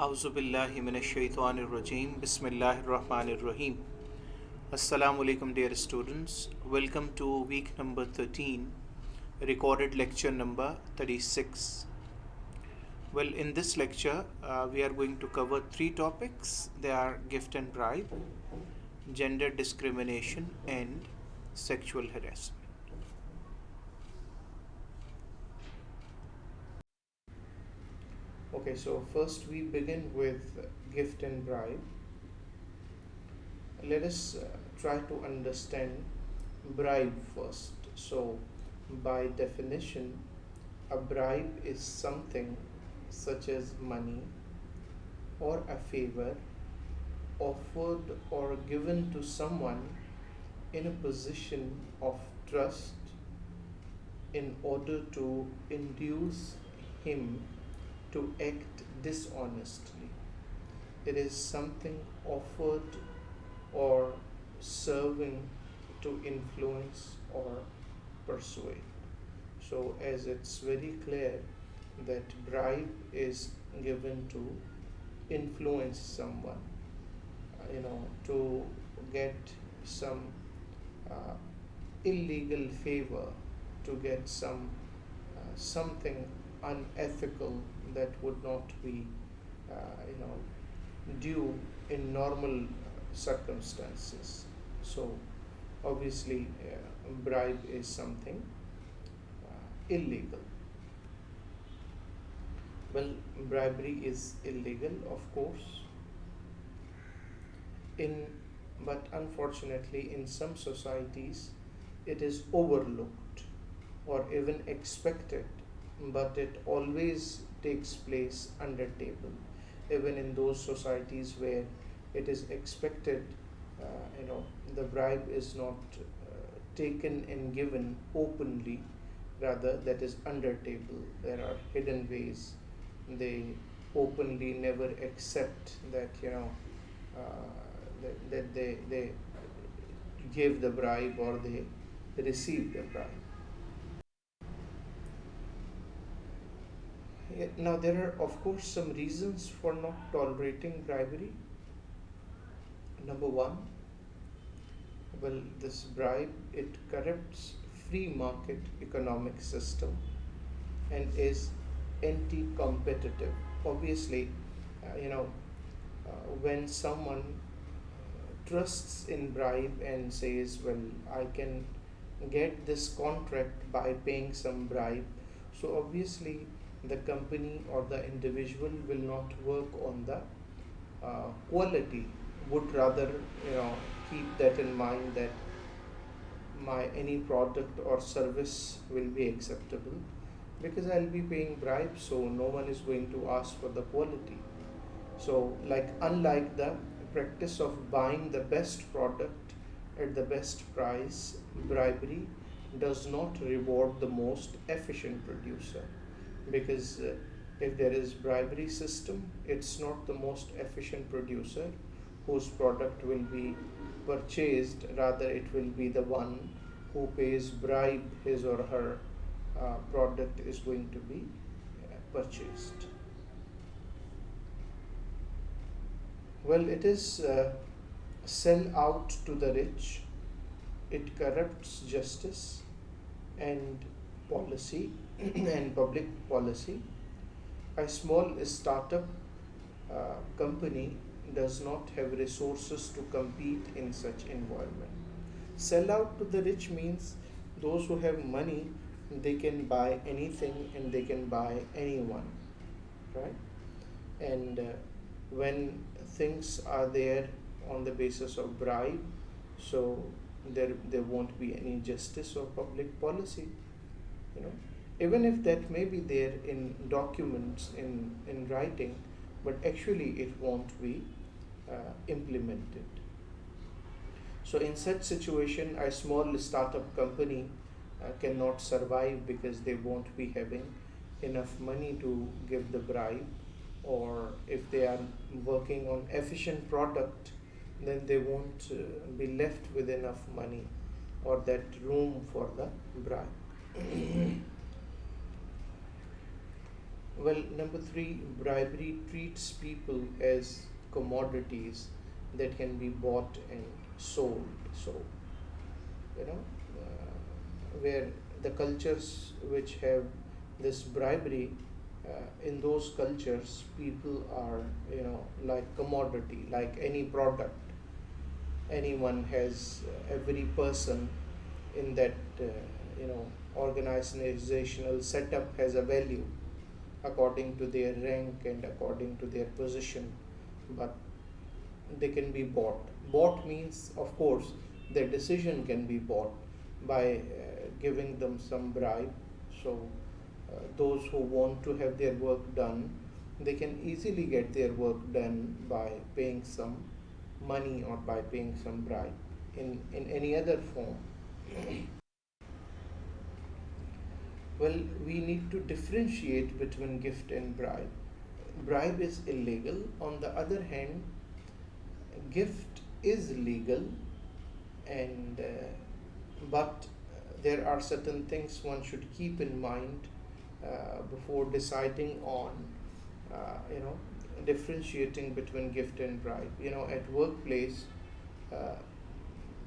Auzu billahi minash shaitanir rajim. Bismillahir rahmanir rahim. Assalamu alaikum, dear students. Welcome to week number 13, recorded lecture number 36. Well, in this lecture, we are going to cover three topics. They are gift and bribe, gender discrimination, and sexual harassment. Okay, so first we begin with gift and bribe. Let us try to understand bribe first. So, by definition, a bribe is something such as money or a favor offered or given to someone in a position of trust in order to induce him to act dishonestly. It is something offered or serving to influence or persuade. So, as it's very clear that bribe is given to influence someone, to get some illegal favor, to get something unethical that would not be, due in normal circumstances. So, obviously, bribe is something illegal. Well, bribery is illegal, of course. But unfortunately, in some societies, it is overlooked or even expected, but it always takes place under table. Even in those societies where it is expected, the bribe is not taken and given openly, rather that is under table. There are hidden ways. They openly never accept that that they gave the bribe or they received the bribe. Now, there are, of course, some reasons for not tolerating bribery. Number one, well, this bribe, it corrupts free market economic system and is anti-competitive. Obviously, when someone trusts in bribe and says, well, I can get this contract by paying some bribe, so obviously the company or the individual will not work on the quality, would rather keep that in mind, that my any product or service will be acceptable because I'll be paying bribes, so no one is going to ask for the quality. So, unlike the practice of buying the best product at the best price, bribery does not reward the most efficient producer, because if there is bribery system, it's not the most efficient producer whose product will be purchased, rather it will be the one who pays bribe, his or her product is going to be purchased. Well, it is sell out to the rich, it corrupts justice and policy and public policy. A small startup company does not have resources to compete in such environment. Sell out to the rich means those who have money, they can buy anything and they can buy anyone, right? And when things are there on the basis of bribe, so there won't be any justice or public policy, even if that may be there in documents, in writing, but actually it won't be implemented. So in such situation, a small startup company cannot survive because they won't be having enough money to give the bribe, or if they are working on efficient product, then they won't be left with enough money or that room for the bribe. Well, number three, bribery treats people as commodities that can be bought and sold. So, you know, where the cultures which have this bribery, in those cultures, people are, like commodity, like any product. Anyone has, every person in that, you know, organizational setup has a value according to their rank and according to their position, but they can be bought. Bought means, of course, their decision can be bought by giving them some bribe. So, those who want to have their work done, they can easily get their work done by paying some money or by paying some bribe in any other form. Well, we need to differentiate between gift and bribe. Bribe is illegal. On the other hand, gift is legal, and but there are certain things one should keep in mind before deciding on, you know, differentiating between gift and bribe. You know, at workplace, uh,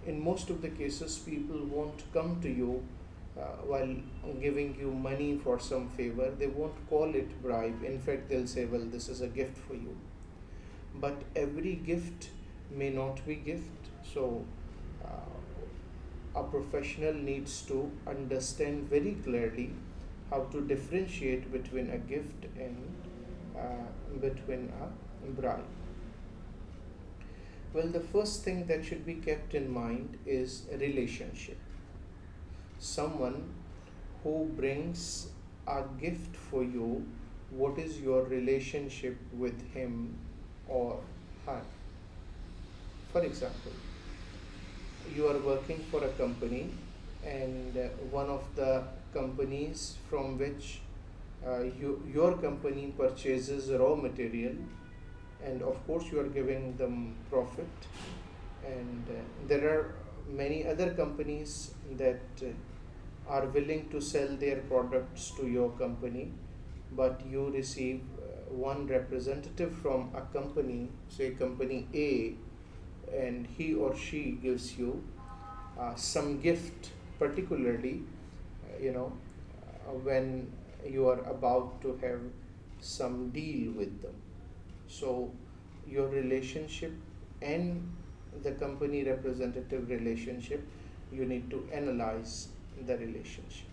in most of the cases, people won't come to you while giving you money for some favor. They won't call it bribe. In fact, they'll say, well, this is a gift for you. But every gift may not be gift. So, a professional needs to understand very clearly how to differentiate between a gift and between a bribe. Well, the first thing that should be kept in mind is a relationship. Someone who brings a gift for you, what is your relationship with him or her? For example, you are working for a company, and one of the companies from which your company purchases raw material, and of course you are giving them profit, and there are many other companies that are willing to sell their products to your company, but you receive one representative from a company, say company A, and he or she gives you some gift, particularly, when you are about to have some deal with them. So, your relationship and the company representative relationship, you need to analyze the relationship.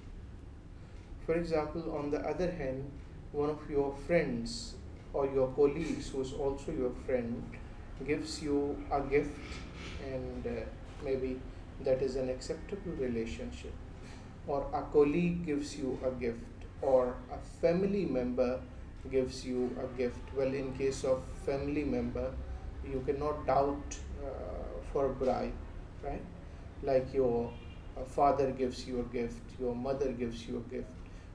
For example, on the other hand, one of your friends or your colleagues who is also your friend gives you a gift, and maybe that is an acceptable relationship. Or a colleague gives you a gift, or a family member gives you a gift. Well, in case of family member, you cannot doubt for bribe, right? Like your father gives you a gift, your mother gives you a gift.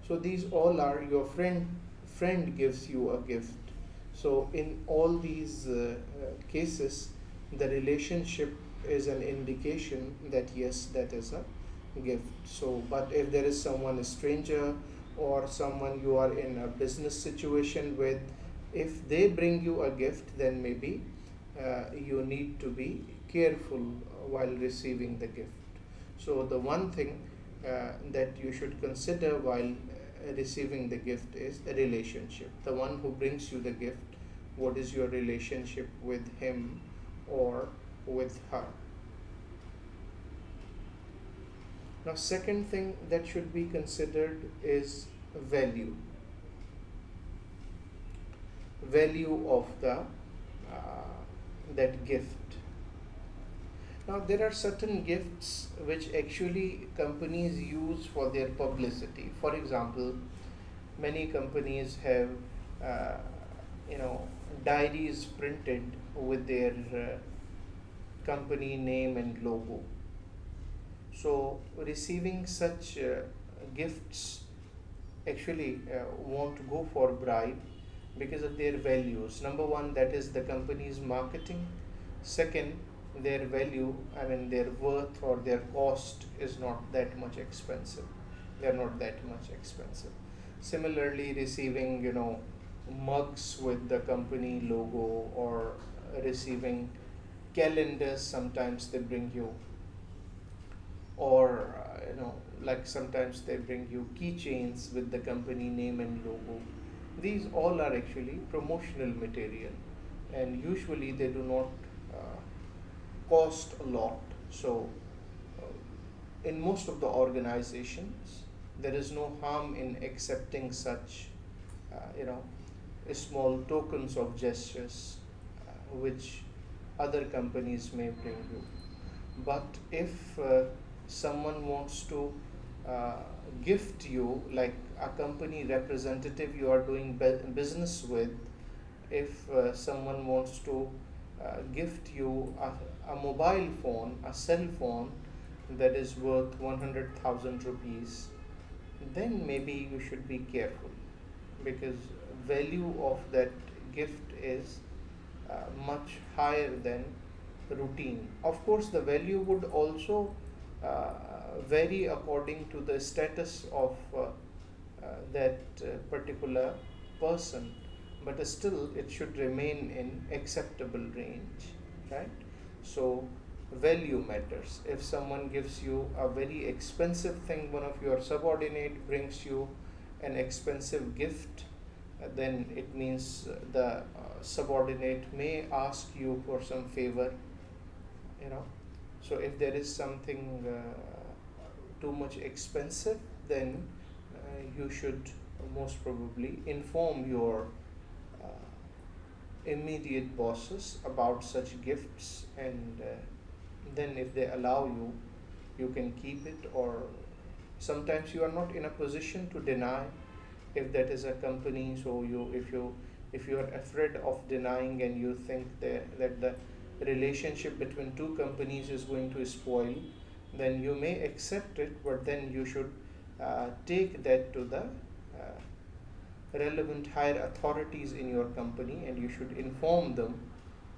So these all are your friend gives you a gift. So in all these cases, the relationship is an indication that yes, that is a gift. So, but if there is someone, a stranger, or someone you are in a business situation with, if they bring you a gift, then maybe you need to be careful while receiving the gift. So, the one thing that you should consider while receiving the gift is a relationship. The one who brings you the gift, what is your relationship with him or with her? Now, second thing that should be considered is value. Value of the that gift. Now, there are certain gifts which actually companies use for their publicity. For example, many companies have, uh, diaries printed with their company name and logo. So, receiving such gifts actually won't go for bribe because of their values. Number one, that is the company's marketing. Second, their value, I mean, their worth or their cost is not that much expensive. They are not that much expensive. Similarly, receiving, mugs with the company logo, or receiving calendars sometimes they bring you, or like sometimes they bring you keychains with the company name and logo. These all are actually promotional material, and usually they do not uh, cost a lot. So in most of the organizations, there is no harm in accepting such you know small tokens of gestures, which other companies may bring you. But if someone wants to uh, gift you, like a company representative you are doing business with, if someone wants to gift you a mobile phone, a cell phone that is worth 100,000 rupees, then maybe you should be careful, because value of that gift is much higher than routine. Of course, the value would also uh, vary according to the status of that particular person, but still it should remain in acceptable range, right? So value matters. If someone gives you a very expensive thing, one of your subordinate brings you an expensive gift, then it means the subordinate may ask you for some favor, you know. So if there is something too much expensive, then you should most probably inform your immediate bosses about such gifts, and then if they allow you, you can keep it. Or sometimes you are not in a position to deny, if that is a company. So if you are afraid of denying, and you think that the relationship between two companies is going to spoil, then you may accept it, but then you should take that to the relevant higher authorities in your company, and you should inform them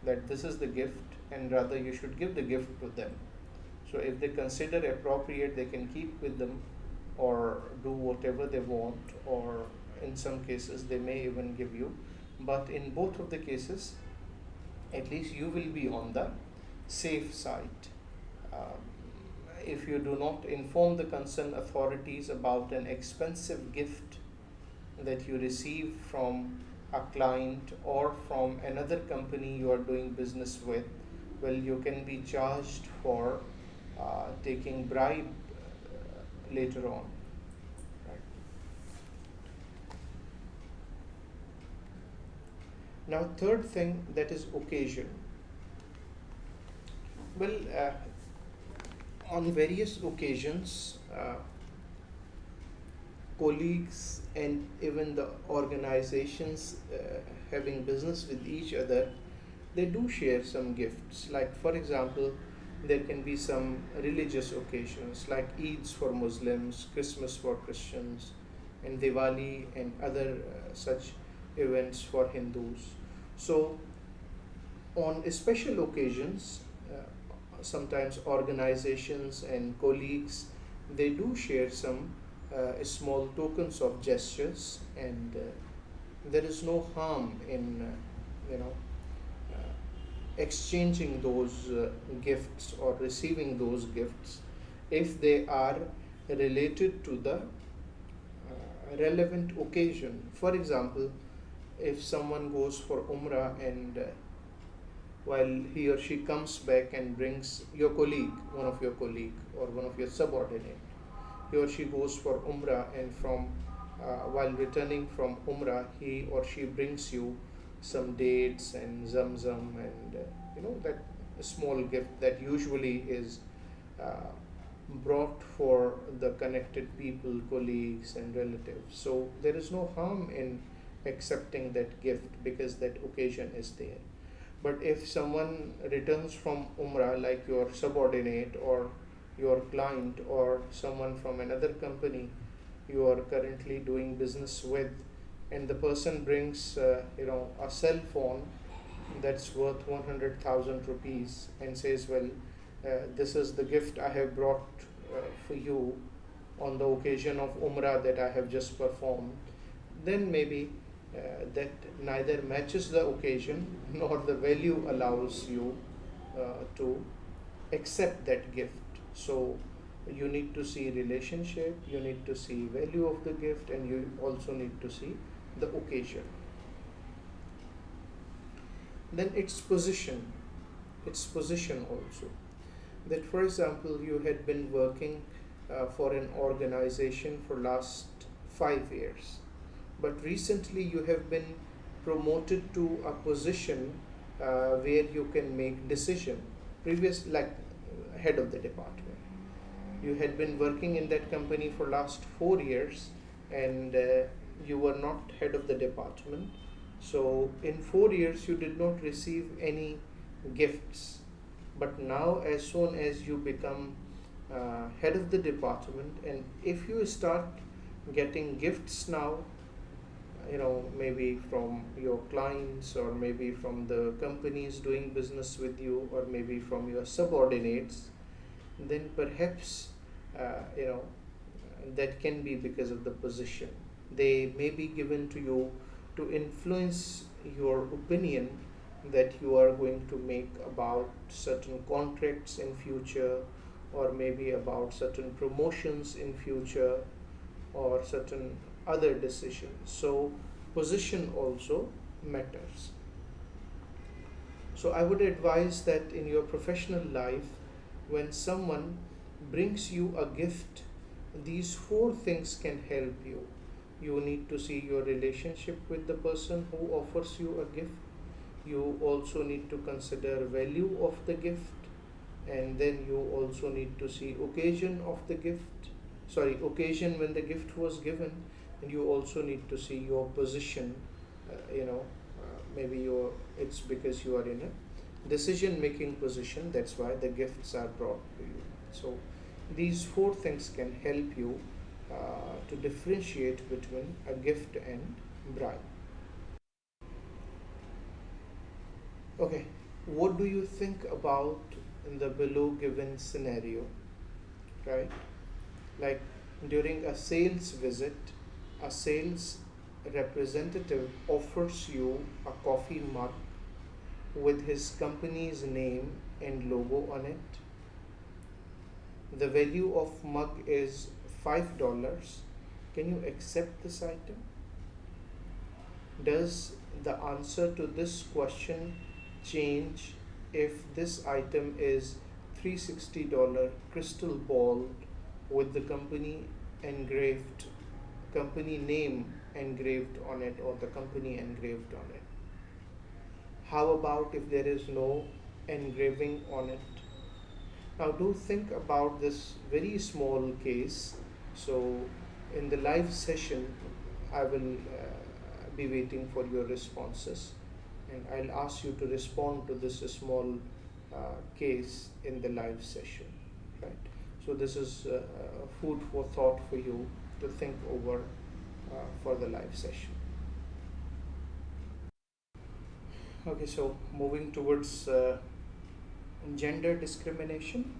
that this is the gift, and rather you should give the gift to them. So if they consider appropriate, they can keep with them, or do whatever they want, or in some cases they may even give you. But in both of the cases, at least you will be on the safe side. Um, if you do not inform the concerned authorities about an expensive gift that you receive from a client or from another company you are doing business with, well, you can be charged for taking bribe later on. Right. Now, third thing, that is occasion. Well, on various occasions, colleagues and even the organizations having business with each other, they do share some gifts. Like, for example, there can be some religious occasions like Eids for Muslims, Christmas for Christians, and Diwali and other such events for Hindus. So on special occasions, sometimes organizations and colleagues, they do share some small tokens of gestures, and there is no harm in exchanging those gifts or receiving those gifts, if they are related to the relevant occasion. For example, if someone goes for Umrah, and while he or she comes back and brings your colleague, one of your colleague or one of your subordinate, he or she goes for Umrah, and from while returning from Umrah, he or she brings you some dates and zamzam, and that small gift that usually is uh, brought for the connected people, colleagues and relatives. So there is no harm in accepting that gift, because that occasion is there. But if someone returns from Umrah, like your subordinate or your client or someone from another company you are currently doing business with, and the person brings a cell phone that's worth 100,000 rupees, and says, well, this is the gift I have brought for you on the occasion of Umrah that I have just performed. then maybe that neither matches the occasion nor the value allows you to accept that gift. So you need to see relationship, you need to see value of the gift, and you also need to see the occasion. Then its position also. That, for example, you had been working for an organization for last 5 years, but recently you have been promoted to a position where you can make decision. Previous, like head of the department, you had been working in that company for last 4 years, and you were not head of the department. So in 4 years you did not receive any gifts, but now as soon as you become head of the department, and if you start getting gifts now, maybe from your clients, or maybe from the companies doing business with you, or maybe from your subordinates, then perhaps uh, you know that can be because of the position. They may be given to you to influence your opinion that you are going to make about certain contracts in future, or maybe about certain promotions in future, or certain other decisions. So position also matters. So I would advise that in your professional life, when someone brings you a gift, these four things can help you. You need to see your relationship with the person who offers you a gift. You also need to consider value of the gift, and then you also need to see occasion of the gift. Sorry, occasion when the gift was given, and you also need to see your position. Maybe it's because you are in a decision making position, that's why the gifts are brought to you. So these four things can help you to differentiate between a gift and bribe. Okay, what do you think about in the below given scenario, right? Like during a sales visit, a sales representative offers you a coffee mug with his company's name and logo on it. The value of mug is $5. Can you accept this item? Does the answer to this question change if this item is $360 crystal ball with the company name engraved on it, or the company engraved on it? How about if there is no engraving on it? Now do think about this very small case. So in the live session, I will be waiting for your responses, and I'll ask you to respond to this small case in the live session, right? So this is food for thought for you to think over for the live session. Okay, so moving towards gender discrimination.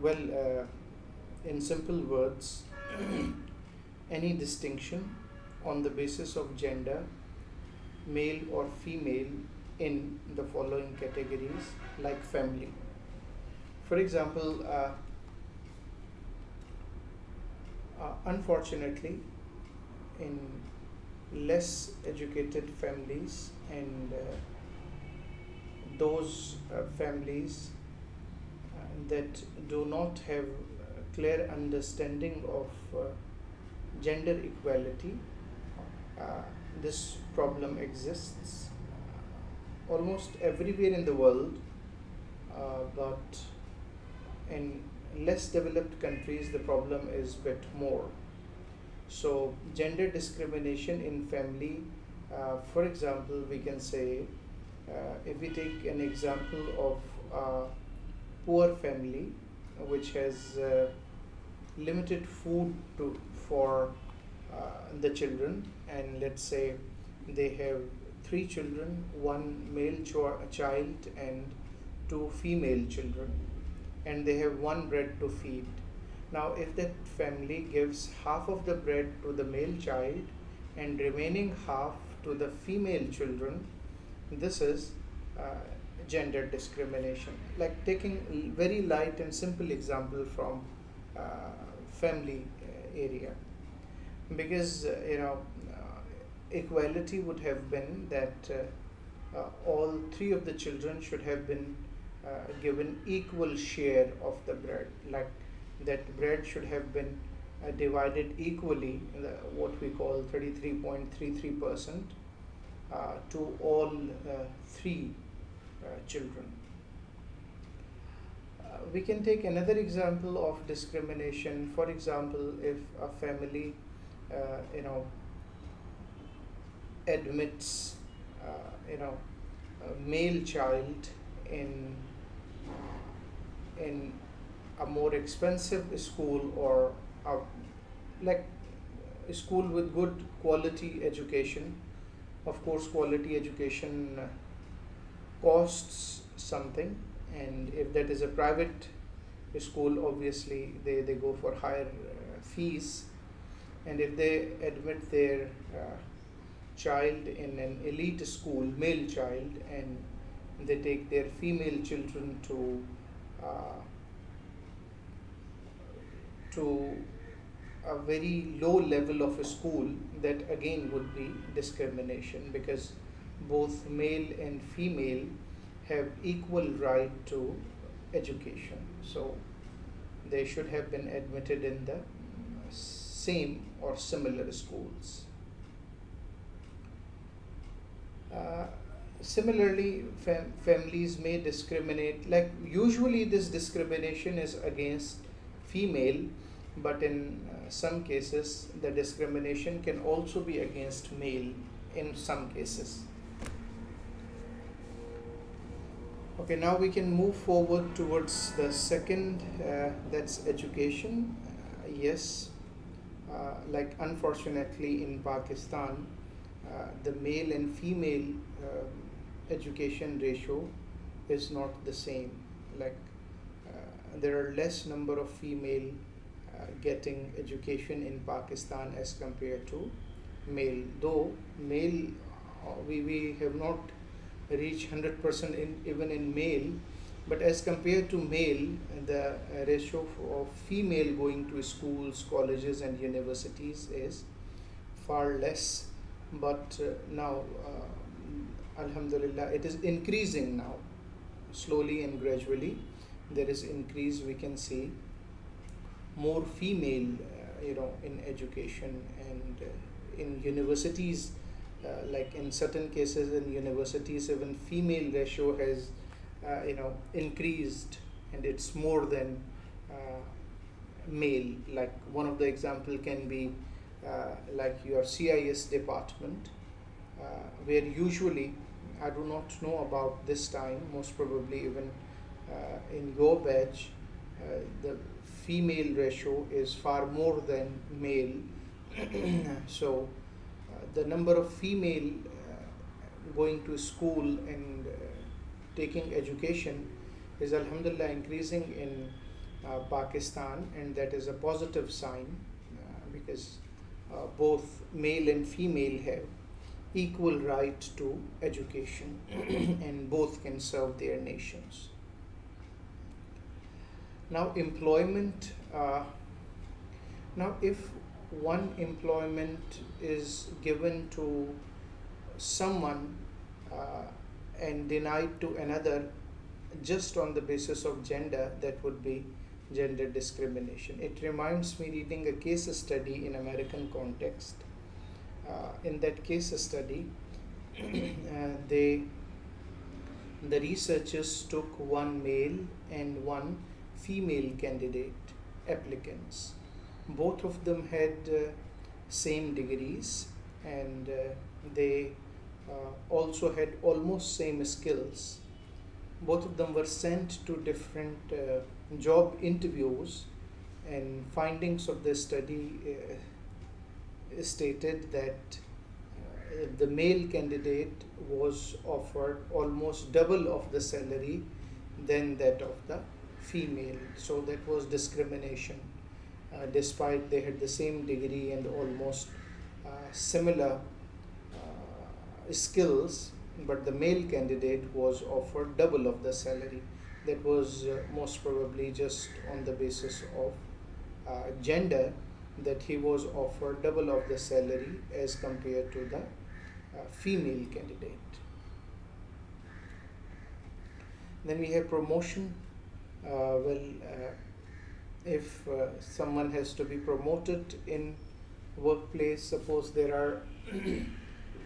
Well, in simple words, any distinction on the basis of gender, male or female, in the following categories, like family. For example, unfortunately, in less educated families, and those families that do not have clear understanding of gender equality, this problem exists almost everywhere in the world, but in less developed countries the problem is bit more. So gender discrimination in family, for example, we can say, if we take an example of a poor family which has limited food for the children, and let's say they have three children, one male child and two female children, and they have one bread to feed. Now, if that family gives half of the bread to the male child and remaining half to the female children, this is uh, gender discrimination. Like taking very light and simple example from uh, family area, because equality would have been that all three of the children should have been given equal share of the bread, like that bread should have been divided equally, what we call 33.33%, to all three children. We can take another example of discrimination. For example, if a family, you know, admits, you know, a male child in in a more expensive school, or a, like a school with good quality education. Of course, quality education costs something, and if that is a private school, obviously they go for higher fees. And if they admit their child in an elite school, male child, and they take their female children uh, to a very low level of a school, that again would be discrimination, because both male and female have equal right to education. So they should have been admitted in the same or similar schools. Uh, Similarly, families may discriminate, like usually this discrimination is against female, but in some cases the discrimination can also be against male in some cases. Okay, now we can move forward towards the second, that's education. Yes, like unfortunately in Pakistan, the male and female education ratio is not the same. Like there are less number of female getting education in Pakistan as compared to male. Though male, we have not reached 100% in even in male, but as compared to male, the ratio of female going to schools, colleges, and universities is far less. But now, Alhamdulillah, it is increasing now, slowly and gradually. There is increase. We can see more female, in education, and in universities. Like in certain cases in universities, even female ratio has, increased, and it's more than male. Like one of the example can be like your CIS department, where usually, I do not know about this time, most probably even in your batch, the female ratio is far more than male. So the number of female going to school and taking education is alhamdulillah increasing in Pakistan, and that is a positive sign, because both male and female have equal right to education and both can serve their nations. Now employment, now if one employment is given to someone and denied to another just on the basis of gender, that would be gender discrimination. It reminds me reading a case study in American context. In that case study, they the researchers took one male and one female candidate applicants. Both of them had same degrees, and they also had almost same skills. Both of them were sent to different job interviews, and findings of the study stated that the male candidate was offered almost double of the salary than that of the female. So that was discrimination. despite they had the same degree and almost similar skills, but the male candidate was offered double of the salary. That was most probably just on the basis of gender, that he was offered double of the salary as compared to the female candidate. Then we have promotion. If someone has to be promoted in workplace, suppose there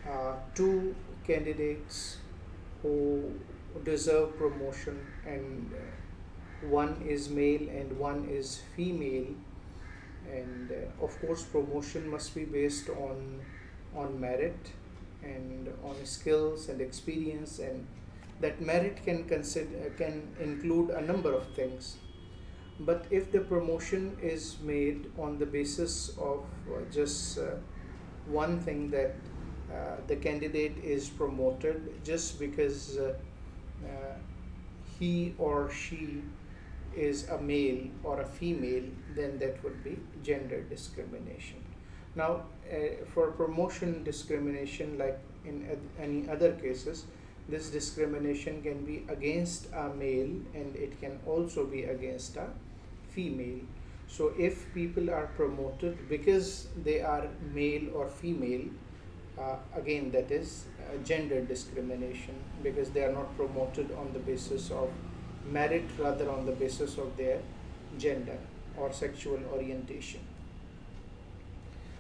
are two candidates who deserve promotion, and one is male and one is female, and of course promotion must be based on merit and on skills and experience, and that merit can include a number of things. But if the promotion is made on the basis of just one thing, that the candidate is promoted just because uh, he or she is a male or a female, then that would be gender discrimination. Now, for promotion discrimination, like in any other cases, this discrimination can be against a male and it can also be against a female. So, if people are promoted because they are male or female, again that is gender discrimination, because they are not promoted on the basis of merit, rather on the basis of their gender or sexual orientation.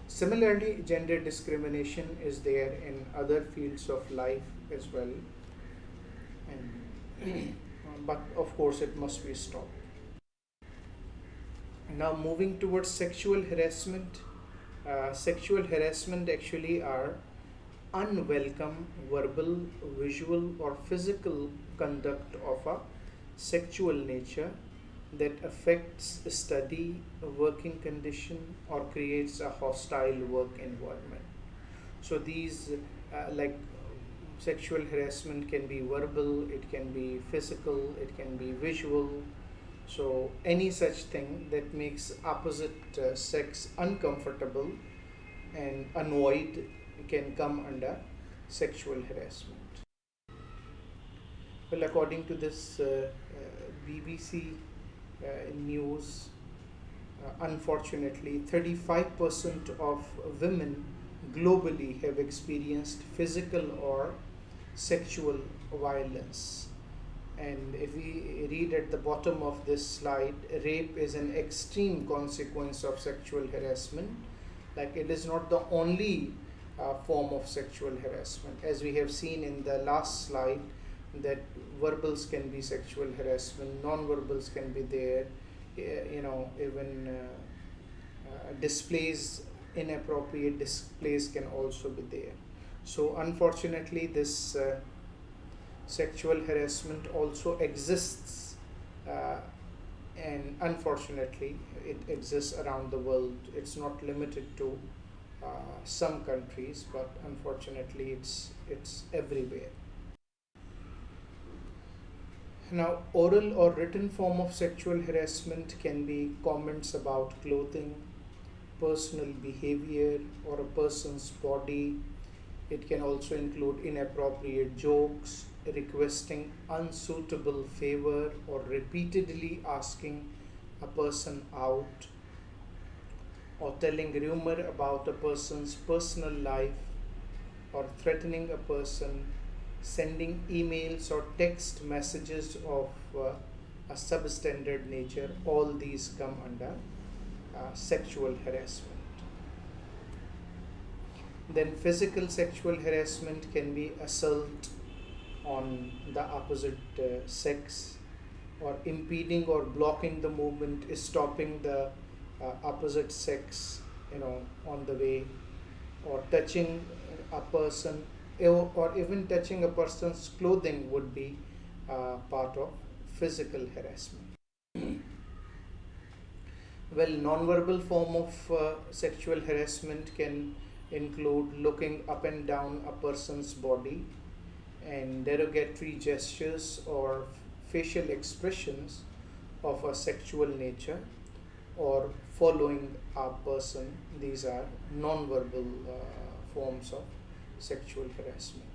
Similarly, gender discrimination is there in other fields of life as well, and but of course it must be stopped. Now, moving towards sexual harassment. Sexual harassment actually are unwelcome verbal, visual, or physical conduct of a sexual nature that affects study, working condition, or creates a hostile work environment. So these like sexual harassment can be verbal, it can be physical, it can be visual. So any such thing that makes opposite sex uncomfortable and annoyed can come under sexual harassment. Well, according to this BBC news, unfortunately, 35% of women globally have experienced physical or sexual violence. And if we read at the bottom of this slide, rape is an extreme consequence of sexual harassment. Like, it is not the only form of sexual harassment. As we have seen in the last slide, that verbals can be sexual harassment, non-verbals can be there, even displays, inappropriate displays can also be there. So unfortunately, this sexual harassment also exists, and unfortunately it exists around the world. It's not limited to some countries, but unfortunately it's everywhere. Now, oral or written form of sexual harassment can be comments about clothing, personal behavior, or a person's body. It can also include inappropriate jokes, requesting unsuitable favor, or repeatedly asking a person out, or telling rumor about a person's personal life, or threatening a person, sending emails or text messages of a substandard nature. All these come under sexual harassment. Then physical sexual harassment can be assault on the opposite sex, or impeding or blocking the movement, stopping the opposite sex, on the way, or touching a person, or even touching a person's clothing would be part of physical harassment. Well, non-verbal form of sexual harassment can include looking up and down a person's body, and derogatory gestures or facial expressions of a sexual nature, or following a person. These are non-verbal forms of sexual harassment.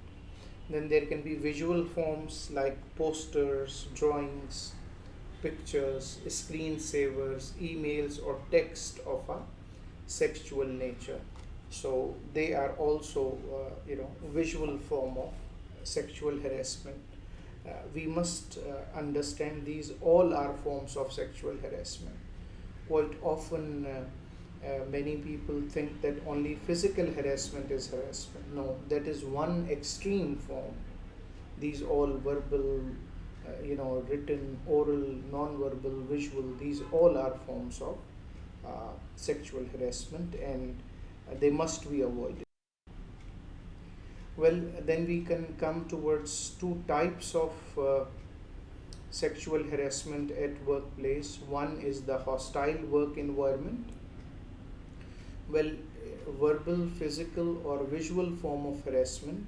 Then there can be visual forms like posters, drawings, pictures, screensavers, emails, or text of a sexual nature. So they are also, visual form of sexual harassment. We must understand these all are forms of sexual harassment. Quite often, many people think that only physical harassment is harassment. No, that is one extreme form. These all verbal, written, oral, non-verbal, visual, these all are forms of sexual harassment, and they must be avoided. Well, then we can come towards two types of sexual harassment at workplace. One is the hostile work environment. Well, verbal, physical, or visual form of harassment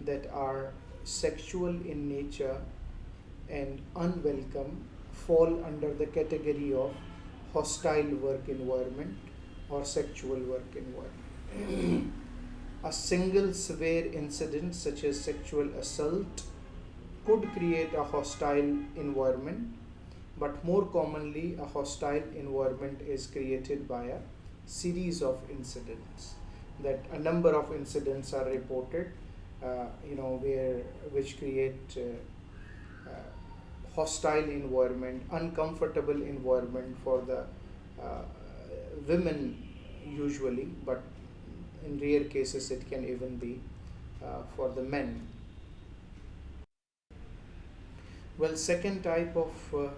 that are sexual in nature and unwelcome fall under the category of hostile work environment or sexual work environment. A single severe incident, such as sexual assault, could create a hostile environment, but more commonly, a hostile environment is created by a series of incidents. That a number of incidents are reported, which create hostile environment, uncomfortable environment for the uh, women usually, but in rare cases it can even be for the men. Well, second type of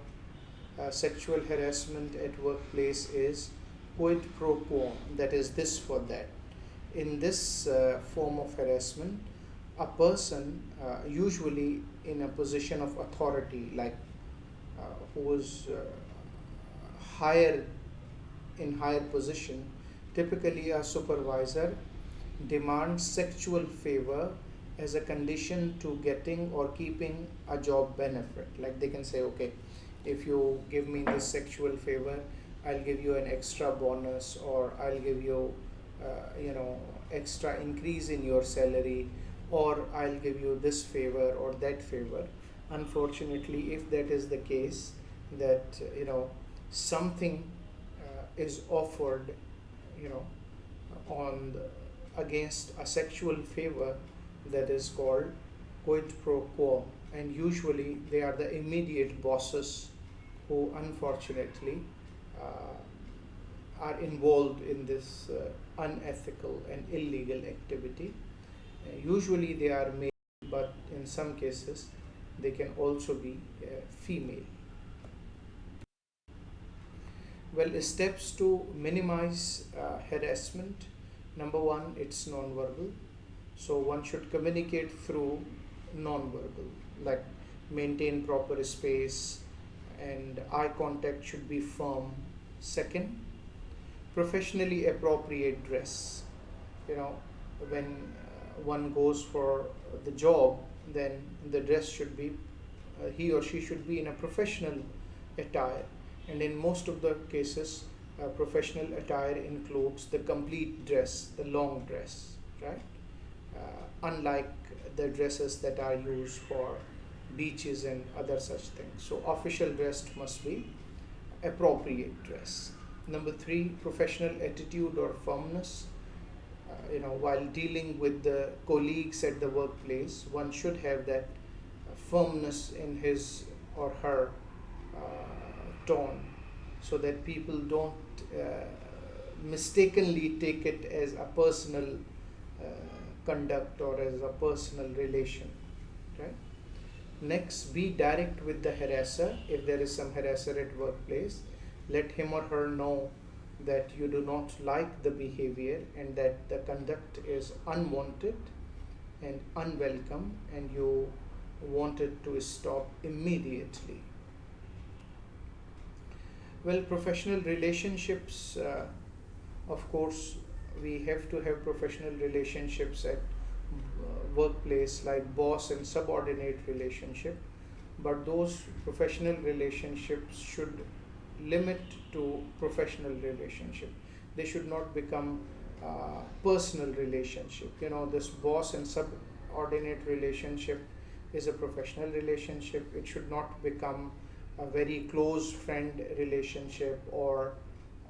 sexual harassment at workplace is quid pro quo, that is this for that. In this form of harassment, a person usually in a position of authority, like who is higher in higher position, typically a supervisor, demands sexual favor as a condition to getting or keeping a job benefit. Like they can say, okay, if you give me this sexual favor, I'll give you an extra bonus, or I'll give you, extra increase in your salary, or I'll give you this favor or that favor. Unfortunately, if that is the case, that something is offered, you know, on against a sexual favor, that is called quid pro quo, and usually they are the immediate bosses who unfortunately are involved in this unethical and illegal activity. Usually they are male, but in some cases they can also be female. Well, steps to minimize harassment. Number one, it's non-verbal. So one should communicate through non-verbal, like maintain proper space, and eye contact should be firm. Second, professionally appropriate dress. You know, when one goes for the job, then the dress should be, he or she should be in a professional attire, and in most of the cases, professional attire includes the complete dress, the long dress, right? Unlike the dresses that are used for beaches and other such things. So official dress must be appropriate dress. Number three, professional attitude or firmness. While dealing with the colleagues at the workplace, one should have that firmness in his or her tone, so that people don't mistakenly take it as a personal uh, conduct or as a personal relation, right? Next, be direct with the harasser. If there is some harasser at workplace, let him or her know that you do not like the behavior and that the conduct is unwanted and unwelcome, and you want it to stop immediately. Well, professional relationships, of course, we have to have professional relationships at workplace, like boss and subordinate relationship, but those professional relationships should limit to professional relationship. They should not become personal relationship. You know, this boss and subordinate relationship is a professional relationship. It should not become a very close friend relationship or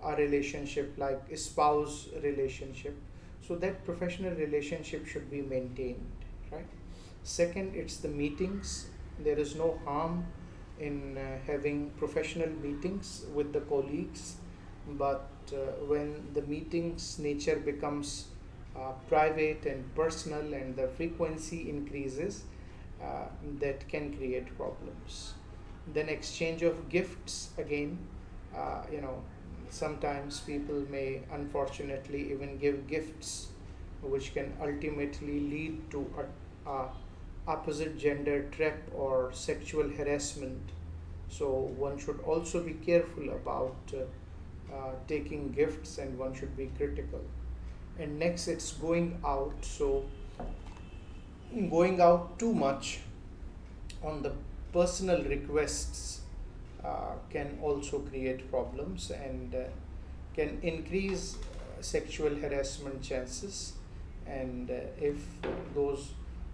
a relationship like a spouse relationship. So that professional relationship should be maintained, right? Second, it's the meetings. There is no harm in having professional meetings with the colleagues, but when the meetings nature becomes private and personal and the frequency increases, that can create problems. Then exchange of gifts again, you know, sometimes people may unfortunately even give gifts which can ultimately lead to a opposite gender trap or sexual harassment. So one should also be careful about taking gifts, and one should be critical. And next, it's going out. So going out too much on the personal requests can also create problems and can increase sexual harassment chances. And if those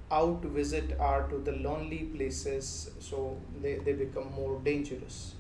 out visit are to the lonely places, so they become more dangerous.